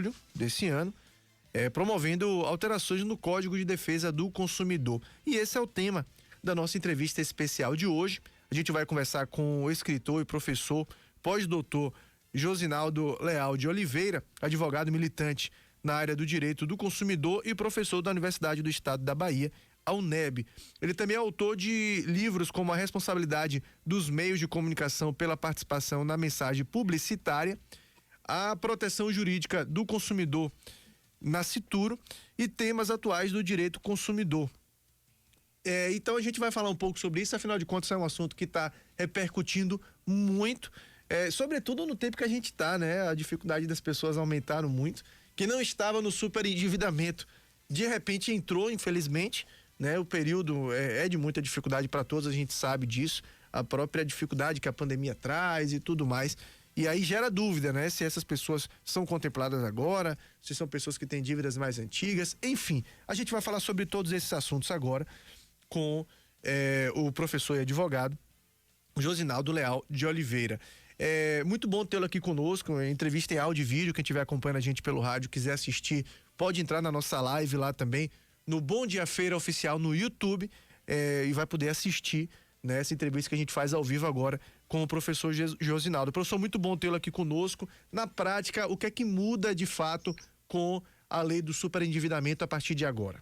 julho desse ano, promovendo alterações no Código de Defesa do Consumidor. E esse é o tema da nossa entrevista especial de hoje. A gente vai conversar com o escritor e professor pós-doutor Josinaldo Leal de Oliveira, advogado militante na área do direito do consumidor e professor da Universidade do Estado da Bahia, a UNEB. Ele também é autor de livros como A Responsabilidade dos Meios de Comunicação pela Participação na Mensagem Publicitária, A Proteção Jurídica do Consumidor na Cituro e Temas Atuais do Direito Consumidor. Então a gente vai falar um pouco sobre isso, afinal de contas é um assunto que está repercutindo muito, sobretudo no tempo que a gente está, né? A dificuldade das pessoas aumentaram muito. Quem não estava no superendividamento, de repente entrou, infelizmente, né? O período é de muita dificuldade para todos, a gente sabe disso, a própria dificuldade que a pandemia traz e tudo mais. E aí gera dúvida, né? Se essas pessoas são contempladas agora, se são pessoas que têm dívidas mais antigas, enfim. A gente vai falar sobre todos esses assuntos agora com o professor e advogado Josinaldo Leal de Oliveira. Muito bom tê-lo aqui conosco, entrevista em áudio e vídeo. Quem estiver acompanhando a gente pelo rádio, quiser assistir, pode entrar na nossa live lá também, no Bom Dia Feira Oficial no YouTube, e vai poder assistir, né, essa entrevista que a gente faz ao vivo agora com o professor Josinaldo. Professor, muito bom tê-lo aqui conosco. Na prática, o que é que muda de fato com a lei do superendividamento a partir de agora?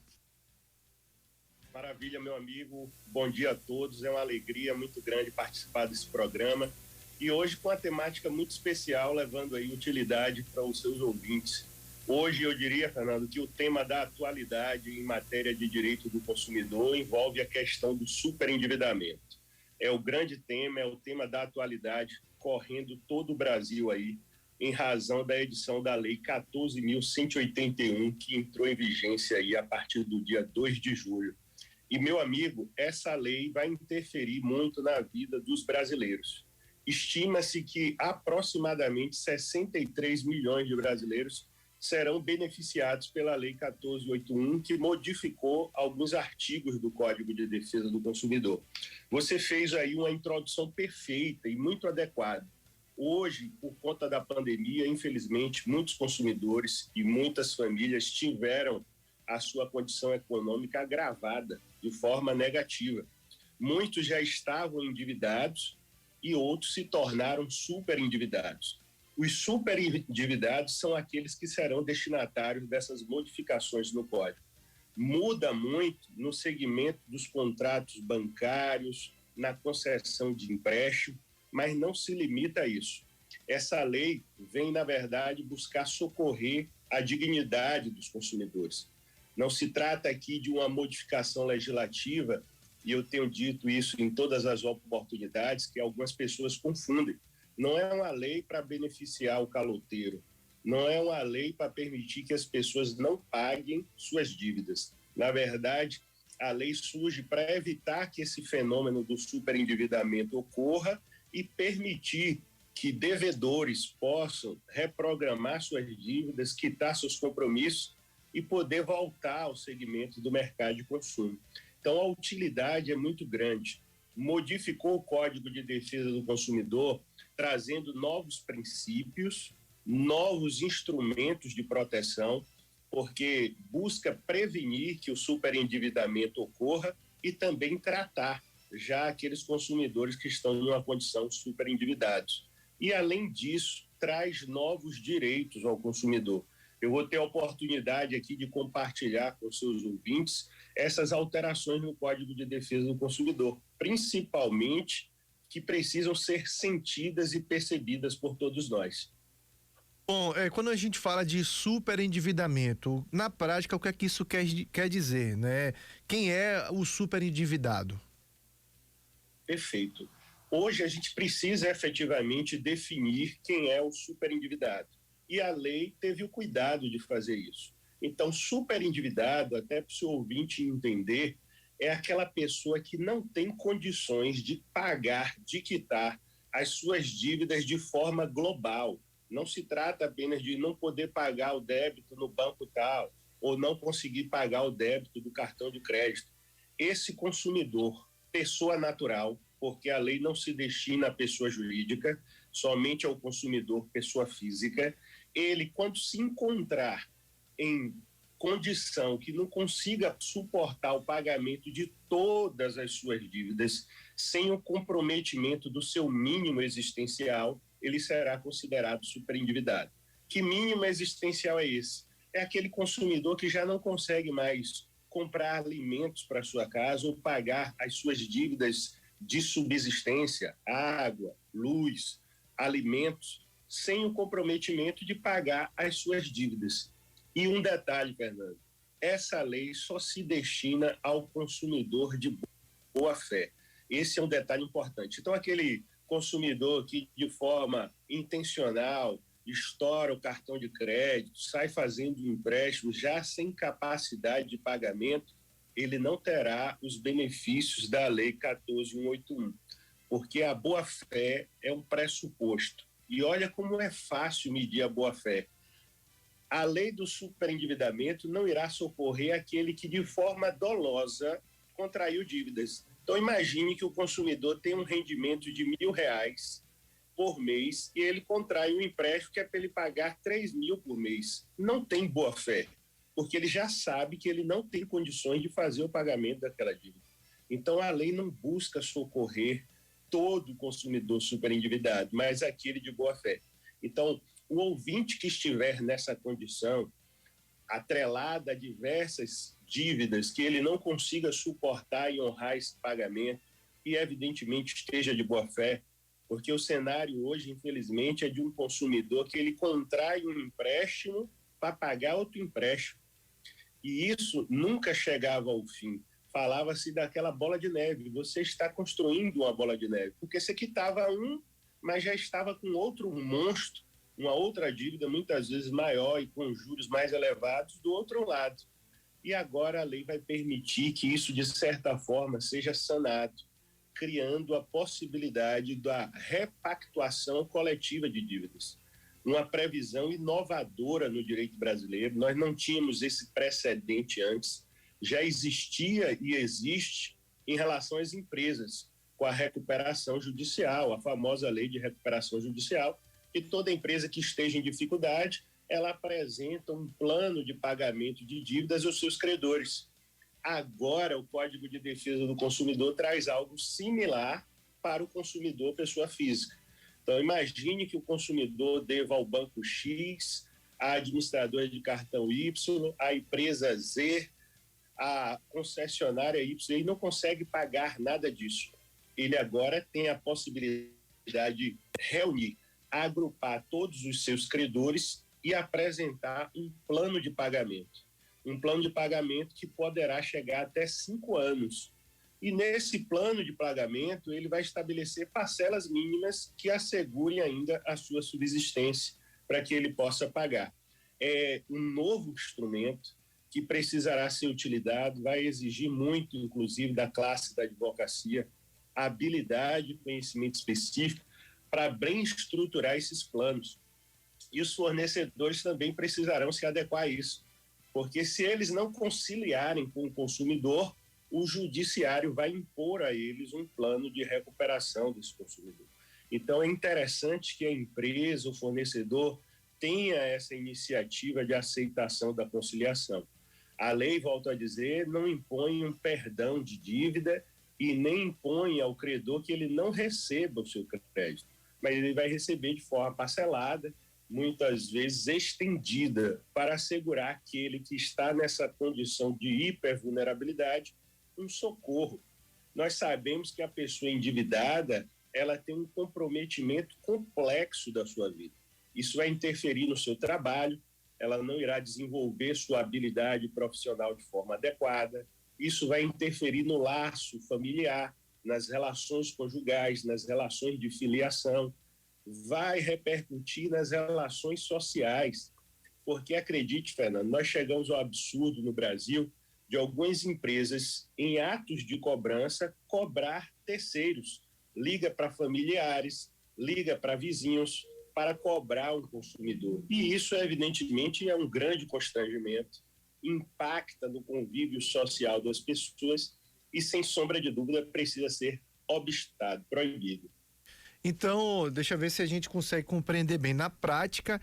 Maravilha, meu amigo. Bom dia a todos. É uma alegria muito grande participar desse programa. E hoje com uma temática muito especial, levando aí utilidade para os seus ouvintes. Hoje eu diria, Fernando, que o tema da atualidade em matéria de direito do consumidor envolve a questão do superendividamento. É o grande tema, é o tema da atualidade, correndo todo o Brasil aí, em razão da edição da Lei 14.181, que entrou em vigência aí a partir do dia 2 de julho. E, meu amigo, essa lei vai interferir muito na vida dos brasileiros. Estima-se que aproximadamente 63 milhões de brasileiros serão beneficiados pela Lei 14.181, que modificou alguns artigos do Código de Defesa do Consumidor. Você fez aí uma introdução perfeita e muito adequada. Hoje, por conta da pandemia, infelizmente, muitos consumidores e muitas famílias tiveram a sua condição econômica agravada de forma negativa. Muitos já estavam endividados e outros se tornaram superendividados. Os superendividados são aqueles que serão destinatários dessas modificações no Código. Muda muito no segmento dos contratos bancários, na concessão de empréstimo, mas não se limita a isso. Essa lei vem, na verdade, buscar socorrer a dignidade dos consumidores. Não se trata aqui de uma modificação legislativa, e eu tenho dito isso em todas as oportunidades, que algumas pessoas confundem. Não é uma lei para beneficiar o caloteiro, não é uma lei para permitir que as pessoas não paguem suas dívidas. Na verdade, a lei surge para evitar que esse fenômeno do superendividamento ocorra e permitir que devedores possam reprogramar suas dívidas, quitar seus compromissos e poder voltar ao segmento do mercado de consumo. Então, a utilidade é muito grande. Modificou o Código de Defesa do Consumidor, trazendo novos princípios, novos instrumentos de proteção, porque busca prevenir que o superendividamento ocorra e também tratar já aqueles consumidores que estão numa condição superendividados. E, além disso, traz novos direitos ao consumidor. Eu vou ter a oportunidade aqui de compartilhar com seus ouvintes essas alterações no Código de Defesa do Consumidor, principalmente que precisam ser sentidas e percebidas por todos nós. Bom, quando a gente fala de superendividamento, na prática, o que é que isso quer dizer, né? Quem é o superendividado? Perfeito. Hoje a gente precisa efetivamente definir quem é o superendividado. E a lei teve o cuidado de fazer isso. Então, superendividado, até para o seu ouvinte entender, é aquela pessoa que não tem condições de pagar, de quitar as suas dívidas de forma global. Não se trata apenas de não poder pagar o débito no banco tal, ou não conseguir pagar o débito do cartão de crédito. Esse consumidor, pessoa natural, porque a lei não se destina à pessoa jurídica, somente ao consumidor, pessoa física, ele, quando se encontrar em condição que não consiga suportar o pagamento de todas as suas dívidas, sem o comprometimento do seu mínimo existencial, ele será considerado superendividado. Que mínimo existencial é esse? É aquele consumidor que já não consegue mais comprar alimentos para sua casa ou pagar as suas dívidas de subsistência, água, luz, alimentos, sem o comprometimento de pagar as suas dívidas. E um detalhe, Fernando, essa lei só se destina ao consumidor de boa fé. Esse é um detalhe importante. Então, aquele consumidor que, de forma intencional, estoura o cartão de crédito, sai fazendo empréstimo já sem capacidade de pagamento, ele não terá os benefícios da Lei 14.181, porque a boa-fé é um pressuposto. E olha como é fácil medir a boa-fé. A lei do superendividamento não irá socorrer aquele que, de forma dolosa, contraiu dívidas. Então, imagine que o consumidor tem um rendimento de R$1.000 por mês e ele contrai um empréstimo que é para ele pagar 3.000 por mês. Não tem boa-fé, porque ele já sabe que ele não tem condições de fazer o pagamento daquela dívida. Então, a lei não busca socorrer todo consumidor superendividado, mas aquele de boa-fé. Então, o ouvinte que estiver nessa condição, atrelada a diversas dívidas, que ele não consiga suportar e honrar esse pagamento, e evidentemente esteja de boa-fé, porque o cenário hoje, infelizmente, é de um consumidor que ele contrai um empréstimo para pagar outro empréstimo. E isso nunca chegava ao fim. Falava-se daquela bola de neve. Você está construindo uma bola de neve, porque você quitava um, mas já estava com outro monstro, uma outra dívida, muitas vezes maior e com juros mais elevados do outro lado. E agora a lei vai permitir que isso, de certa forma, seja sanado, criando a possibilidade da repactuação coletiva de dívidas. Uma previsão inovadora no direito brasileiro. Nós não tínhamos esse precedente antes. Já existia e existe em relação às empresas, com a recuperação judicial, a famosa lei de recuperação judicial, que toda empresa que esteja em dificuldade, ela apresenta um plano de pagamento de dívidas aos seus credores. Agora, o Código de Defesa do Consumidor traz algo similar para o consumidor pessoa física. Então, imagine que o consumidor deva ao banco X, à administradora de cartão Y, à empresa Z, à concessionária Y, e não consegue pagar nada disso. Ele agora tem a possibilidade de reunir, agrupar todos os seus credores e apresentar um plano de pagamento. Um plano de pagamento que poderá chegar até 5 anos. E nesse plano de pagamento, ele vai estabelecer parcelas mínimas que assegurem ainda a sua subsistência para que ele possa pagar. É um novo instrumento que precisará ser utilizado, vai exigir muito, inclusive, da classe da advocacia, habilidade, conhecimento específico para bem estruturar esses planos. E os fornecedores também precisarão se adequar a isso, porque se eles não conciliarem com o consumidor, o judiciário vai impor a eles um plano de recuperação desse consumidor. Então, é interessante que a empresa, o fornecedor, tenha essa iniciativa de aceitação da conciliação. A lei, volto a dizer, não impõe um perdão de dívida e nem impõe ao credor que ele não receba o seu crédito, mas ele vai receber de forma parcelada, muitas vezes estendida, para assegurar aquele que está nessa condição de hipervulnerabilidade um socorro. Nós sabemos que a pessoa endividada, ela tem um comprometimento complexo da sua vida. Isso vai interferir no seu trabalho, ela não irá desenvolver sua habilidade profissional de forma adequada, isso vai interferir no laço familiar, nas relações conjugais, nas relações de filiação, vai repercutir nas relações sociais, porque acredite, Fernando, nós chegamos ao absurdo no Brasil de algumas empresas, em atos de cobrança, cobrar terceiros. Liga para familiares, liga para vizinhos, para cobrar um consumidor. E isso, evidentemente, é um grande constrangimento, impacta no convívio social das pessoas e, sem sombra de dúvida, precisa ser obstado, proibido. Então, deixa eu ver se a gente consegue compreender bem. Na prática,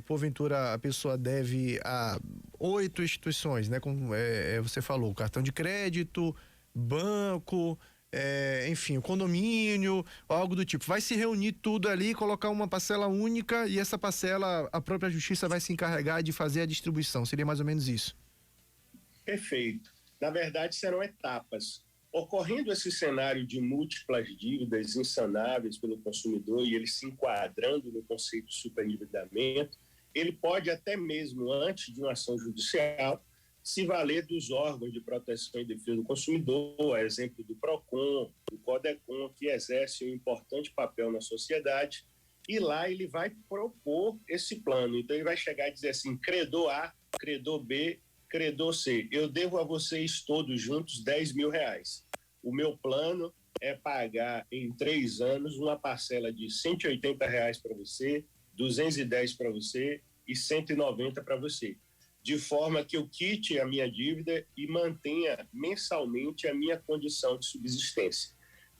porventura a pessoa deve a 8 instituições, né? Como você falou, cartão de crédito, banco, enfim, o condomínio, algo do tipo. Vai se reunir tudo ali, colocar uma parcela única e essa parcela a própria justiça vai se encarregar de fazer a distribuição. Seria mais ou menos isso. Perfeito. Na verdade, serão etapas. Ocorrendo esse cenário de múltiplas dívidas insanáveis pelo consumidor e ele se enquadrando no conceito de superendividamento, ele pode até mesmo, antes de uma ação judicial, se valer dos órgãos de proteção e defesa do consumidor, a exemplo do PROCON, do CODECON, que exerce um importante papel na sociedade, e lá ele vai propor esse plano. Então ele vai chegar e dizer assim, credor A, credor B, credor C, eu devo a vocês todos juntos R$10.000. O meu plano é pagar em 3 anos uma parcela de R$180 para você, 210 para você e 190 para você, de forma que eu quite a minha dívida e mantenha mensalmente a minha condição de subsistência.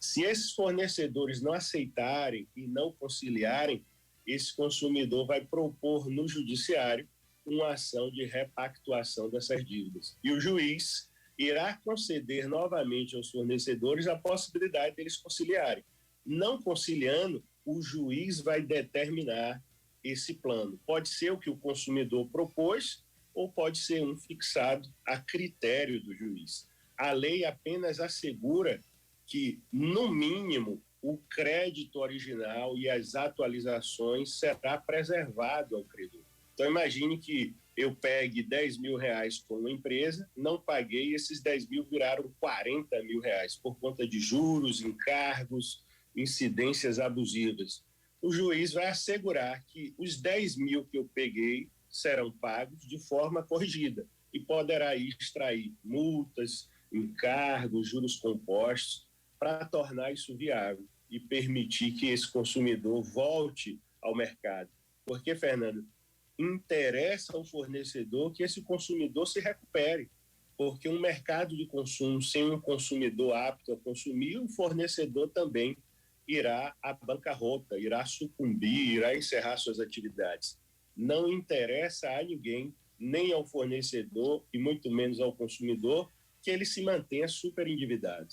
Se esses fornecedores não aceitarem e não conciliarem, esse consumidor vai propor no judiciário uma ação de repactuação dessas dívidas. E o juiz irá conceder novamente aos fornecedores a possibilidade deles conciliarem. Não conciliando, o juiz vai determinar esse plano. Pode ser o que o consumidor propôs ou pode ser um fixado a critério do juiz. A lei apenas assegura que, no mínimo, o crédito original e as atualizações será preservado ao credor. Então, imagine que eu pegue R$10.000 com uma empresa, não paguei, esses 10 mil viraram R$40.000 por conta de juros, encargos, incidências abusivas. O juiz vai assegurar que os 10 mil que eu peguei serão pagos de forma corrigida e poderá extrair multas, encargos, juros compostos para tornar isso viável e permitir que esse consumidor volte ao mercado. Porque, Fernando, interessa ao fornecedor que esse consumidor se recupere, porque um mercado de consumo sem um consumidor apto a consumir, o fornecedor também irá à bancarrota, irá sucumbir, irá encerrar suas atividades. Não interessa a ninguém, nem ao fornecedor e muito menos ao consumidor, que ele se mantenha super endividado.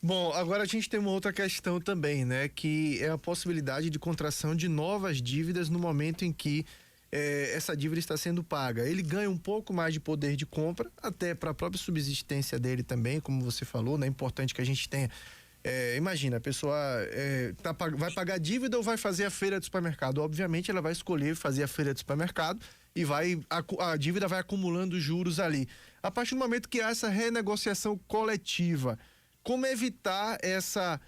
Bom, agora a gente tem uma outra questão também, né? Que é a possibilidade de contração de novas dívidas no momento em que essa dívida está sendo paga. Ele ganha um pouco mais de poder de compra, até para a própria subsistência dele também, como você falou, né? É importante que a gente tenha. Imagina, a pessoa vai pagar dívida ou vai fazer a feira do supermercado? Obviamente, ela vai escolher fazer a feira do supermercado e a dívida vai acumulando juros ali. A partir do momento que há essa renegociação coletiva, como evitar essa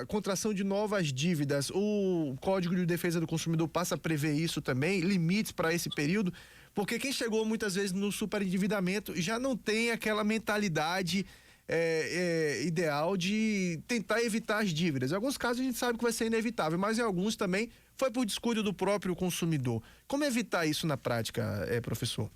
contração de novas dívidas? O Código de Defesa do Consumidor passa a prever isso também, limites para esse período, porque quem chegou muitas vezes no superendividamento já não tem aquela mentalidade ideal de tentar evitar as dívidas. Em alguns casos a gente sabe que vai ser inevitável, mas em alguns também foi por descuido do próprio consumidor. Como evitar isso na prática, professor?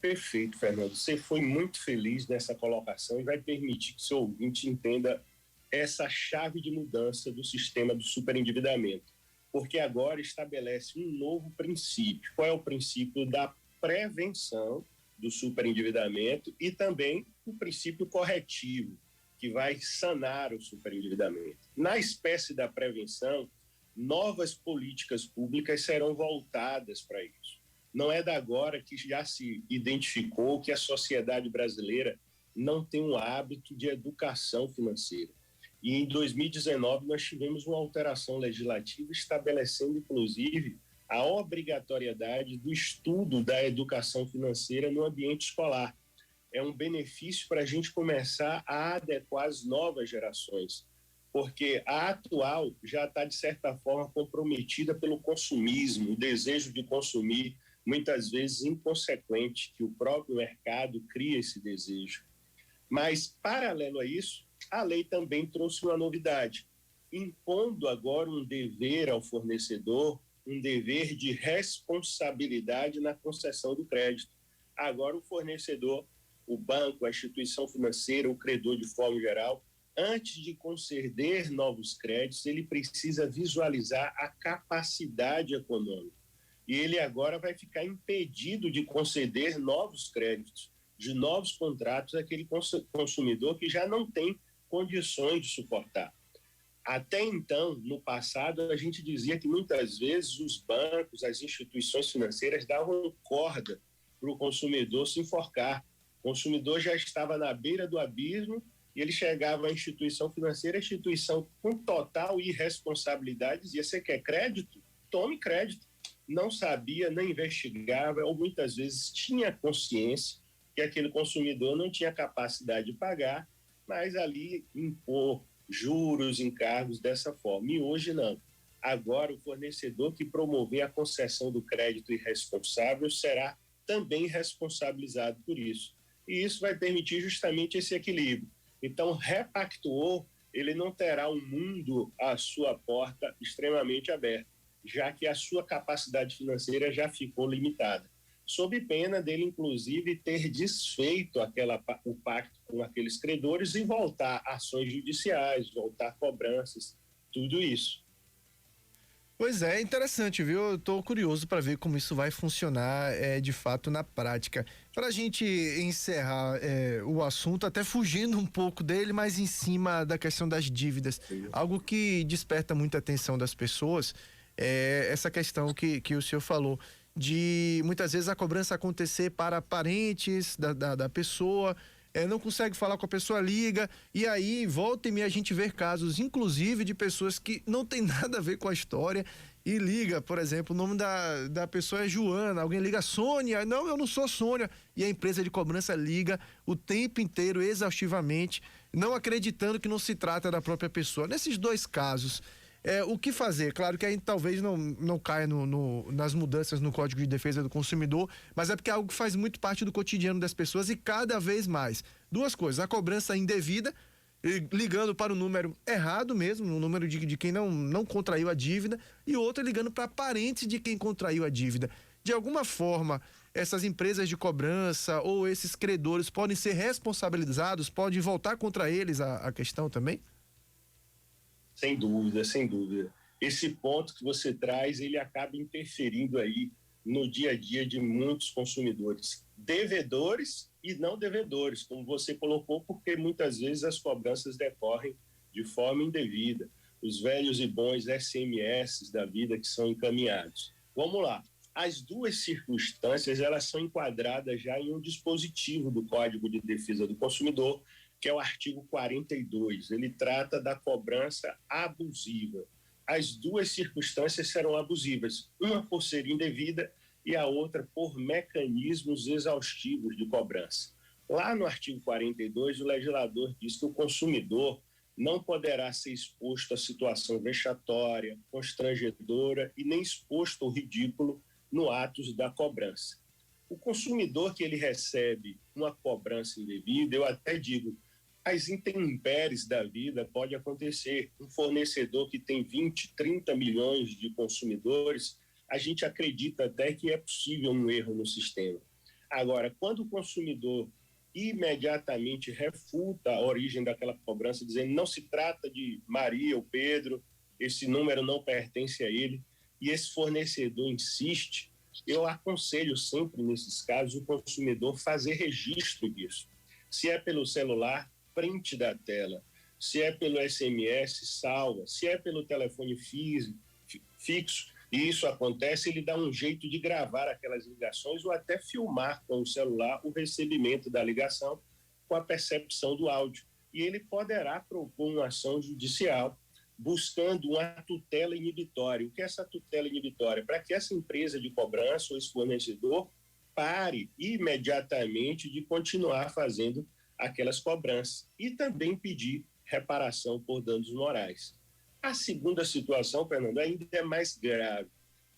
Perfeito, Fernando. Você foi muito feliz nessa colocação e vai permitir que seu ouvinte entenda essa chave de mudança do sistema do superendividamento, porque agora estabelece um novo princípio. Qual é o princípio da prevenção do superendividamento e também o princípio corretivo, que vai sanar o superendividamento. Na espécie da prevenção, novas políticas públicas serão voltadas para isso. Não é da agora que já se identificou que a sociedade brasileira não tem um hábito de educação financeira. E em 2019 nós tivemos uma alteração legislativa estabelecendo, inclusive, a obrigatoriedade do estudo da educação financeira no ambiente escolar. É um benefício para a gente começar a adequar as novas gerações, porque a atual já está, de certa forma, comprometida pelo consumismo, o desejo de consumir, muitas vezes inconsequente, que o próprio mercado cria esse desejo. Mas, paralelo a isso, a lei também trouxe uma novidade, impondo agora um dever ao fornecedor, um dever de responsabilidade na concessão do crédito. Agora o fornecedor, o banco, a instituição financeira, o credor de forma geral, antes de conceder novos créditos, ele precisa visualizar a capacidade econômica. E ele agora vai ficar impedido de conceder novos créditos, de novos contratos àquele consumidor que já não tem condições de suportar. Até então, no passado, a gente dizia que muitas vezes os bancos, as instituições financeiras davam corda para o consumidor se enforcar. O consumidor já estava na beira do abismo e ele chegava à instituição financeira, a instituição com total irresponsabilidade dizia: você quer crédito? Tome crédito. Não sabia, não investigava, ou muitas vezes tinha consciência que aquele consumidor não tinha capacidade de pagar, mas ali impor juros, encargos dessa forma. E hoje não. Agora, o fornecedor que promover a concessão do crédito irresponsável será também responsabilizado por isso. E isso vai permitir justamente esse equilíbrio. Então, repactuou, ele não terá um mundo à sua porta extremamente aberto, já que a sua capacidade financeira já ficou limitada, sob pena dele, inclusive, ter desfeito o pacto com aqueles credores e voltar ações judiciais, voltar cobranças, tudo isso. Pois é, interessante, viu? Eu tô curioso para ver como isso vai funcionar de fato na prática. Para a gente encerrar o assunto, até fugindo um pouco dele, mas em cima da questão das dívidas, algo que desperta muita atenção das pessoas é essa questão que o senhor falou, de muitas vezes a cobrança acontecer para parentes da pessoa, não consegue falar com a pessoa, liga, e aí volta e meia a gente vê casos, inclusive, de pessoas que não tem nada a ver com a história e liga, por exemplo, o nome da pessoa é Joana, alguém liga Sônia, não, eu não sou Sônia, e a empresa de cobrança liga o tempo inteiro, exaustivamente, não acreditando que não se trata da própria pessoa. Nesses dois casos, o que fazer? Claro que a gente talvez não caia nas mudanças no Código de Defesa do Consumidor, mas é porque é algo que faz muito parte do cotidiano das pessoas e cada vez mais. Duas coisas: a cobrança indevida, ligando para o número errado mesmo, o número de quem não contraiu a dívida, e outra ligando para parentes de quem contraiu a dívida. De alguma forma, essas empresas de cobrança ou esses credores podem ser responsabilizados, pode voltar contra eles a questão também? Sem dúvida, sem dúvida. Esse ponto que você traz, ele acaba interferindo aí no dia a dia de muitos consumidores, devedores e não devedores, como você colocou, porque muitas vezes as cobranças decorrem de forma indevida. Os velhos e bons SMS da vida que são encaminhados. Vamos lá. As duas circunstâncias, elas são enquadradas já em um dispositivo do Código de Defesa do Consumidor, que é o artigo 42. Ele trata da cobrança abusiva. As duas circunstâncias serão abusivas, uma por ser indevida e a outra por mecanismos exaustivos de cobrança. Lá no artigo 42, o legislador diz que o consumidor não poderá ser exposto a situação vexatória, constrangedora e nem exposto ao ridículo no ato da cobrança. O consumidor que ele recebe uma cobrança indevida, eu até digo, as intempéries da vida pode acontecer. Um fornecedor que tem 20, 30 milhões de consumidores, a gente acredita até que é possível um erro no sistema. Agora, quando o consumidor imediatamente refuta a origem daquela cobrança, dizendo não se trata de Maria ou Pedro, esse número não pertence a ele, e esse fornecedor insiste, eu aconselho sempre nesses casos o consumidor fazer registro disso. Se é pelo celular, print da tela. Se é pelo SMS, salva. Se é pelo telefone fixo, e isso acontece, ele dá um jeito de gravar aquelas ligações ou até filmar com o celular o recebimento da ligação com a percepção do áudio. E ele poderá propor uma ação judicial buscando uma tutela inibitória. O que é essa tutela inibitória? Para que essa empresa de cobrança ou esse fornecedor pare imediatamente de continuar fazendo aquelas cobranças e também pedir reparação por danos morais. A segunda situação, Fernando, ainda é mais grave.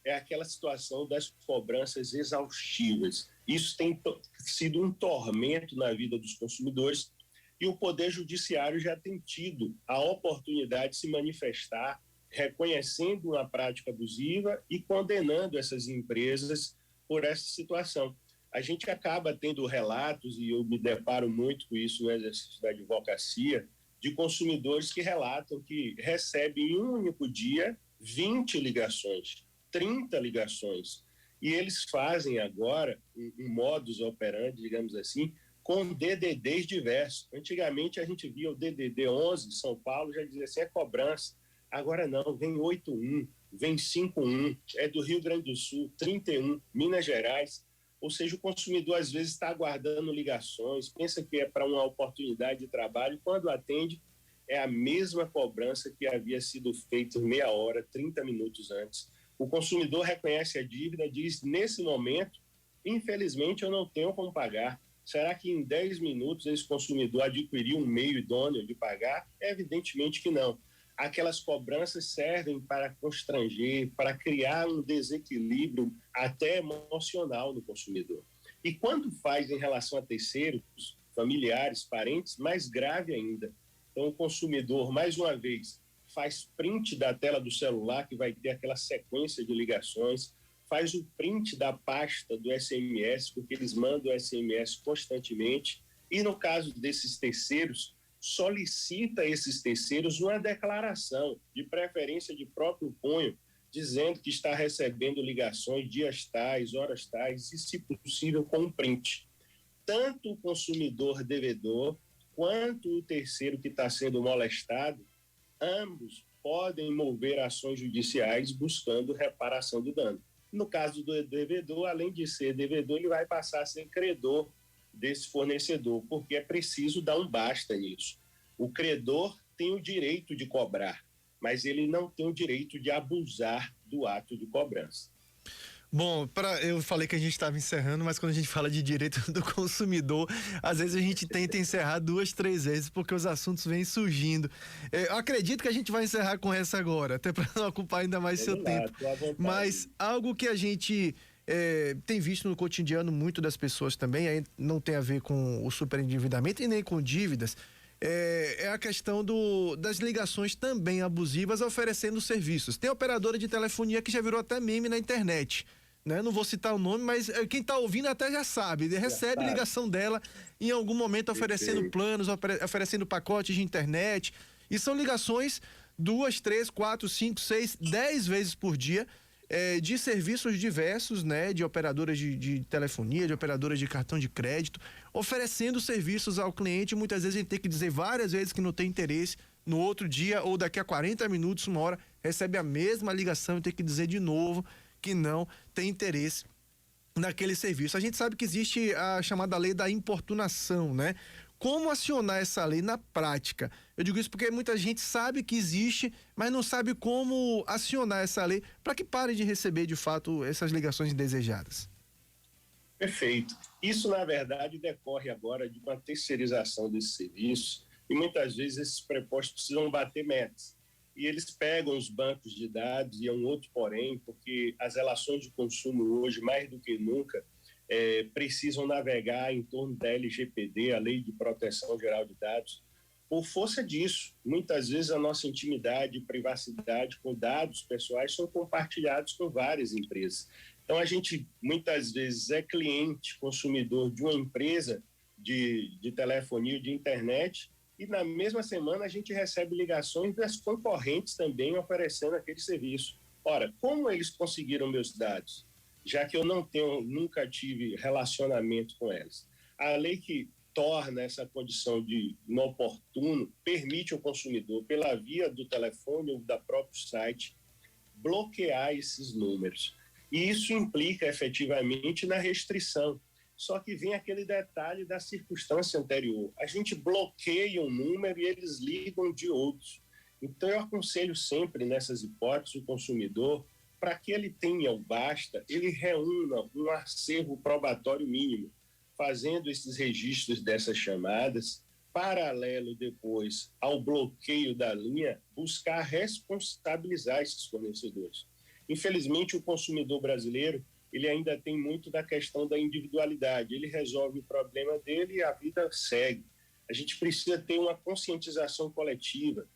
É aquela situação das cobranças exaustivas. Isso tem sido um tormento na vida dos consumidores e o Poder Judiciário já tem tido a oportunidade de se manifestar, reconhecendo uma prática abusiva e condenando essas empresas por essa situação. A gente acaba tendo relatos, e eu me deparo muito com isso no exercício da advocacia, de consumidores que relatam que recebem em um único dia 20 ligações, 30 ligações. E eles fazem agora um modus operandi, digamos assim, com DDDs diversos. Antigamente a gente via o DDD 11, São Paulo, já dizia assim, é cobrança. Agora não, vem 81, vem 51, é do Rio Grande do Sul, 31, Minas Gerais. Ou seja, o consumidor às vezes está aguardando ligações, pensa que é para uma oportunidade de trabalho, quando atende é a mesma cobrança que havia sido feita meia hora, 30 minutos antes. O consumidor reconhece a dívida, diz, nesse momento, infelizmente eu não tenho como pagar. Será que em 10 minutos esse consumidor adquiriu um meio idôneo de pagar? Evidentemente que não. Aquelas cobranças servem para constranger, para criar um desequilíbrio até emocional no consumidor. E quando faz em relação a terceiros, familiares, parentes, mais grave ainda. Então o consumidor, mais uma vez, faz print da tela do celular, que vai ter aquela sequência de ligações, faz o print da pasta do SMS, porque eles mandam SMS constantemente, e no caso desses terceiros, solicita a esses terceiros uma declaração, de preferência de próprio punho, dizendo que está recebendo ligações dias tais, horas tais, e, se possível, com um print. Tanto o consumidor devedor quanto o terceiro que está sendo molestado, ambos podem mover ações judiciais buscando reparação do dano. No caso do devedor, além de ser devedor, ele vai passar a ser credor desse fornecedor, porque é preciso dar um basta nisso. O credor tem o direito de cobrar, mas ele não tem o direito de abusar do ato de cobrança. Bom, eu falei que a gente estava encerrando, mas quando a gente fala de direito do consumidor, às vezes a gente tenta encerrar 2, 3 vezes, porque os assuntos vêm surgindo. Eu acredito que a gente vai encerrar com essa agora, até para não ocupar ainda mais seu tempo. Mas algo que a gente tem visto no cotidiano muito das pessoas também, aí não tem a ver com o superendividamento e nem com dívidas, é a questão das ligações também abusivas oferecendo serviços. Tem operadora de telefonia que já virou até meme na internet, né? Não vou citar o nome, mas quem está ouvindo até já sabe. Ele recebe ligação dela em algum momento oferecendo planos, oferecendo pacotes de internet. E são ligações 2, 3, 4, 5, 6, 10 vezes por dia, de serviços diversos, né? De operadoras de telefonia, de operadoras de cartão de crédito, oferecendo serviços ao cliente. Muitas vezes a gente tem que dizer várias vezes que não tem interesse. No outro dia ou daqui a 40 minutos, uma hora, recebe a mesma ligação e tem que dizer de novo que não tem interesse naquele serviço. A gente sabe que existe a chamada lei da importunação, né? Como acionar essa lei na prática? Eu digo isso porque muita gente sabe que existe, mas não sabe como acionar essa lei para que pare de receber, de fato, essas ligações indesejadas. Perfeito. Isso, na verdade, decorre agora de uma terceirização desse serviço, e muitas vezes esses prepostos precisam bater metas. E eles pegam os bancos de dados, e é um outro porém, porque as relações de consumo hoje, mais do que nunca, precisam navegar em torno da LGPD, a Lei de Proteção Geral de Dados. Por força disso, muitas vezes a nossa intimidade e privacidade com dados pessoais são compartilhados com várias empresas. Então, a gente muitas vezes é cliente, consumidor de uma empresa de telefonia, de internet, e na mesma semana a gente recebe ligações das concorrentes também oferecendo aquele serviço. Ora, como eles conseguiram meus dados? Já que eu nunca tive relacionamento com elas. A lei que torna essa condição de inoportuno permite ao consumidor, pela via do telefone ou da próprio site, bloquear esses números. E isso implica efetivamente na restrição. Só que vem aquele detalhe da circunstância anterior. A gente bloqueia um número e eles ligam de outros. Então, eu aconselho sempre, nessas hipóteses, o consumidor, para que ele tenha o basta, ele reúna um acervo probatório mínimo, fazendo esses registros dessas chamadas, paralelo depois ao bloqueio da linha, buscar responsabilizar esses fornecedores. Infelizmente, o consumidor brasileiro, ele ainda tem muito da questão da individualidade. Ele resolve o problema dele e a vida segue. A gente precisa ter uma conscientização coletiva,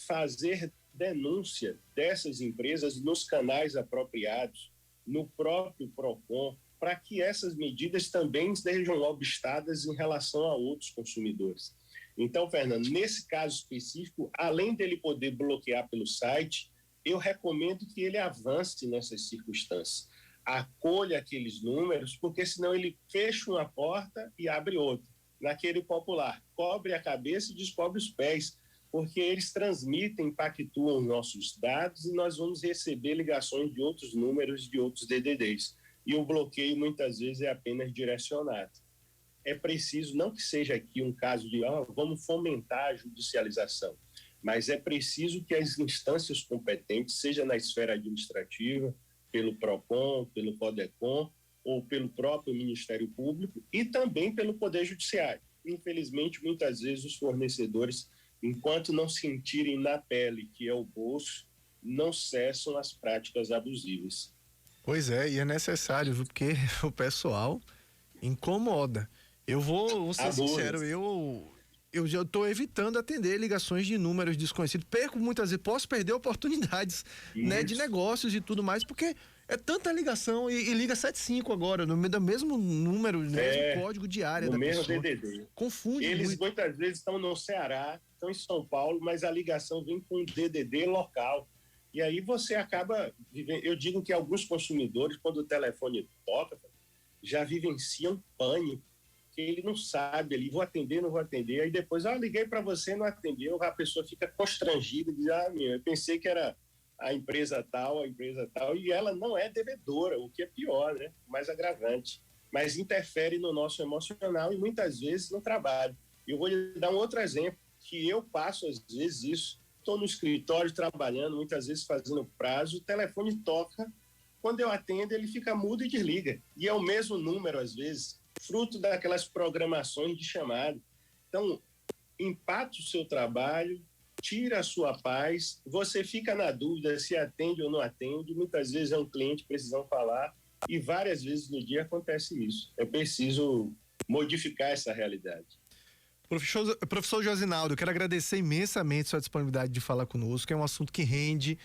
fazer denúncia dessas empresas nos canais apropriados, no próprio PROCON, para que essas medidas também sejam obstadas em relação a outros consumidores. Então, Fernando, nesse caso específico, além dele poder bloquear pelo site, eu recomendo que ele avance nessas circunstâncias. Acolha aqueles números, porque senão ele fecha uma porta e abre outra. Naquele popular, cobre a cabeça e descobre os pés, porque eles transmitem, impactuam os nossos dados e nós vamos receber ligações de outros números, de outros DDDs. E o bloqueio, muitas vezes, é apenas direcionado. É preciso, não que seja aqui um caso de vamos fomentar a judicialização, mas é preciso que as instâncias competentes, seja na esfera administrativa, pelo PROCON, pelo PODECON, ou pelo próprio Ministério Público, e também pelo Poder Judiciário. Infelizmente, muitas vezes os fornecedores, enquanto não sentirem na pele que é o bolso, não cessam as práticas abusivas. Pois é, e é necessário, viu? Porque o pessoal incomoda. Eu vou ser sincero, eu já estou evitando atender ligações de números desconhecidos. Perco muitas vezes, posso perder oportunidades, né, de negócios e tudo mais, porque é tanta ligação e liga 75 agora, no mesmo número, no mesmo código de área da pessoa. No mesmo DDD. Confunde Eles muito. muitas vezes estão no Ceará, estão em São Paulo, mas a ligação vem com DDD local. E aí você acaba vivendo. Eu digo que alguns consumidores, quando o telefone toca, já vivenciam pânico, que ele não sabe ali, vou atender, não vou atender. Aí depois, liguei para você, não atendeu, a pessoa fica constrangida, diz, eu pensei que era a empresa tal, e ela não é devedora, o que é pior, né? Mais agravante. Mas interfere no nosso emocional e muitas vezes no trabalho. Eu vou lhe dar um outro exemplo, que eu passo às vezes isso. Estou no escritório trabalhando, muitas vezes fazendo prazo, o telefone toca, quando eu atendo ele fica mudo e desliga. E é o mesmo número às vezes, fruto daquelas programações de chamada. Então, empata o seu trabalho, tira a sua paz, você fica na dúvida se atende ou não atende, muitas vezes é um cliente precisando falar, e várias vezes no dia acontece isso. É preciso modificar essa realidade. Professor Josinaldo, eu quero agradecer imensamente sua disponibilidade de falar conosco, é um assunto que rende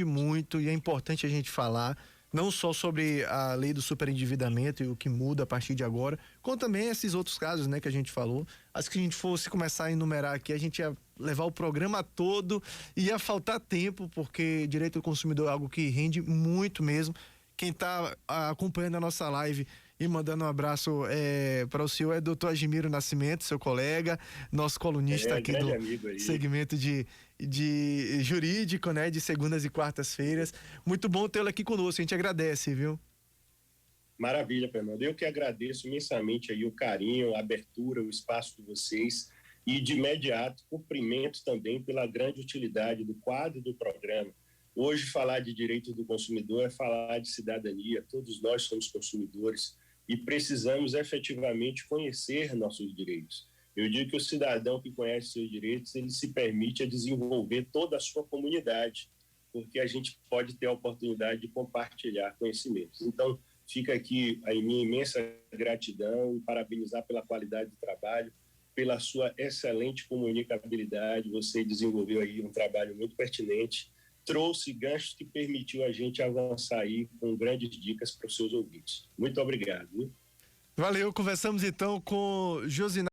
muito e é importante a gente falar, não só sobre a lei do superendividamento e o que muda a partir de agora, como também esses outros casos, né, que a gente falou. Acho que se a gente fosse começar a enumerar aqui, a gente ia levar o programa todo e ia faltar tempo, porque direito do consumidor é algo que rende muito mesmo. Quem está acompanhando a nossa live e mandando um abraço para o senhor é doutor Agimiro Nascimento, seu colega, nosso colunista aqui do segmento de jurídico, né, de segundas e quartas-feiras. Muito bom tê-lo aqui conosco, a gente agradece, viu? Maravilha, Fernando. Eu que agradeço imensamente aí o carinho, a abertura, o espaço de vocês e de imediato cumprimento também pela grande utilidade do quadro do programa. Hoje falar de direito do consumidor é falar de cidadania, todos nós somos consumidores e precisamos efetivamente conhecer nossos direitos. Eu digo que o cidadão que conhece seus direitos, ele se permite a desenvolver toda a sua comunidade, porque a gente pode ter a oportunidade de compartilhar conhecimentos. Então, fica aqui a minha imensa gratidão e parabenizar pela qualidade do trabalho, pela sua excelente comunicabilidade. Você desenvolveu aí um trabalho muito pertinente, trouxe ganchos que permitiu a gente avançar aí com grandes dicas para os seus ouvintes. Muito obrigado. Viu? Valeu, conversamos então com Josinaldo